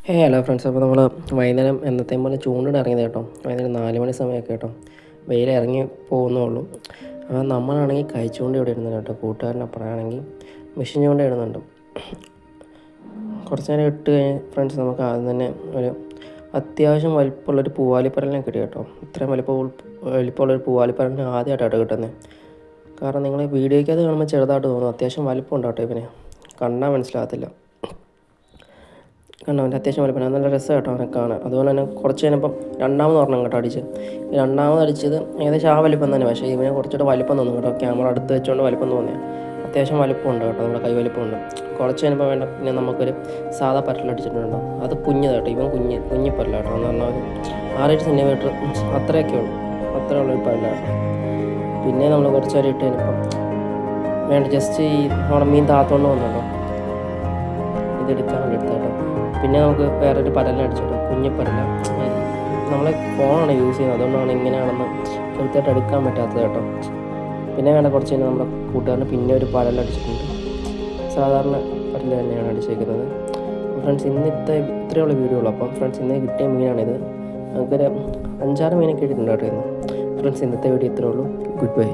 Hello friends. അപ്പോൾ നമ്മൾ വൈകുന്നേരം എന്നത്തെയും പോലെ ചൂണ്ടിട്ട് ഇറങ്ങിയത് കേട്ടോ. വൈകുന്നേരം 4 മണി സമയമൊക്കെ കേട്ടോ. വെയിൽ ഇറങ്ങി പോകുന്നേ ഉള്ളൂ. അപ്പോൾ നമ്മളാണെങ്കിൽ കഴിച്ചുകൊണ്ട് ഇവിടെ ഇരുന്നത് കേട്ടോ. കൂട്ടുകാരനപ്പുറമാണെങ്കിൽ മെഷീൻ ചൂണ്ട ഇടുന്നുണ്ട്. കുറച്ച് നേരം ഇട്ട് കഴിഞ്ഞ് ഫ്രണ്ട്സ് നമുക്ക് ആദ്യം തന്നെ ഒരു അത്യാവശ്യം വലിപ്പമുള്ളൊരു പൂവാലിപ്പരലിനെ കിട്ടി കേട്ടോ. ഇത്രയും വലിപ്പമുള്ളൊരു പൂവാലിപ്പരലിനെ ആദ്യമായിട്ടാണ് കിട്ടുന്നത്. കാരണം നിങ്ങൾ വീഡിയോയ്ക്ക് അത് കാണുമ്പോൾ ചെറുതായിട്ട് തോന്നും, അത്യാവശ്യം വലിപ്പം ഉണ്ടാട്ടോ ഇവന്. കണ്ടാൽ മനസ്സിലാകത്തില്ല. കണ്ടോ, അവൻ്റെ അത്യാവശ്യം വലിപ്പം, നല്ല രസം കേട്ടോ അവനെ കാണാൻ. അതുപോലെ തന്നെ കുറച്ച് കഴിഞ്ഞപ്പം രണ്ടാമത് ഒരെണ്ണം കേട്ടോ അടിച്ച്. രണ്ടാമത് അടിച്ചത് ഏകദേശം ആ വലിപ്പം തന്നെ, പക്ഷേ ഇവനെ കുറച്ചുകൂടെ വലിപ്പം തോന്നും കേട്ടോ. ക്യാമറ അടുത്ത് വെച്ചുകൊണ്ട് വലിപ്പം തോന്നിയ അത്യാവശ്യം വലിപ്പമുണ്ട് കേട്ടോ, നമ്മുടെ കൈ വലിപ്പമുണ്ട്. കുറച്ച് കഴിഞ്ഞപ്പോൾ വേണ്ട പിന്നെ നമുക്കൊരു സാധാ പരലടിച്ചിട്ടുണ്ടോ, അത് കുഞ്ഞതാട്ടോ. ഇവൻ കുഞ്ഞിപ്പല്ല കേട്ടോ, എന്ന് പറഞ്ഞാൽ ഒരു 6-7 സെൻറ്റിമീറ്റർ അത്രയൊക്കെ ഉള്ളൂ, അത്ര ഉള്ളൊരു പല്ല കേട്ടോ. പിന്നെ നമ്മൾ കുറച്ച് നേരം ഇട്ട് കഴിഞ്ഞപ്പം വേണ്ട ജസ്റ്റ് ഈ നമ്മുടെ മീൻ താത്തോണ്ട് വന്നുണ്ടോ, ഇതെടുക്കാൻ വേണ്ടി എടുത്ത കേട്ടോ. പിന്നെ നമുക്ക് വേറൊരു പരലിനെ അടിച്ചിട്ടോ, കുഞ്ഞിപ്പരല. നമ്മളെ ഫോണാണ് യൂസ് ചെയ്യുന്നത്, അതുകൊണ്ടാണ് ഇങ്ങനെയാണെന്ന് കൃത്യമായിട്ട് എടുക്കാൻ പറ്റാത്തത് കേട്ടോ. പിന്നെ വേണ്ട കുറച്ച് കഴിഞ്ഞാൽ നമ്മുടെ കൂട്ടുകാരന് പിന്നെ ഒരു പരലടിച്ചിട്ടുണ്ട്. സാധാരണ പരൽ തന്നെയാണ് അടിച്ചേക്കുന്നത്. ഫ്രണ്ട്സ് ഇത്രയുള്ള വീഡിയോ ഉള്ളൂ. അപ്പം ഫ്രണ്ട്സ് ഇന്ന് കിട്ടിയ മീനാണിത്. നമുക്കൊരു 5-6 മീനൊക്കെ ഇട്ടിട്ടുണ്ട് കേട്ടോ ഇന്ന്. ഫ്രണ്ട്സ് ഇന്നത്തെ വീഡിയോ ഇത്രേ ഉള്ളൂ. Good bye.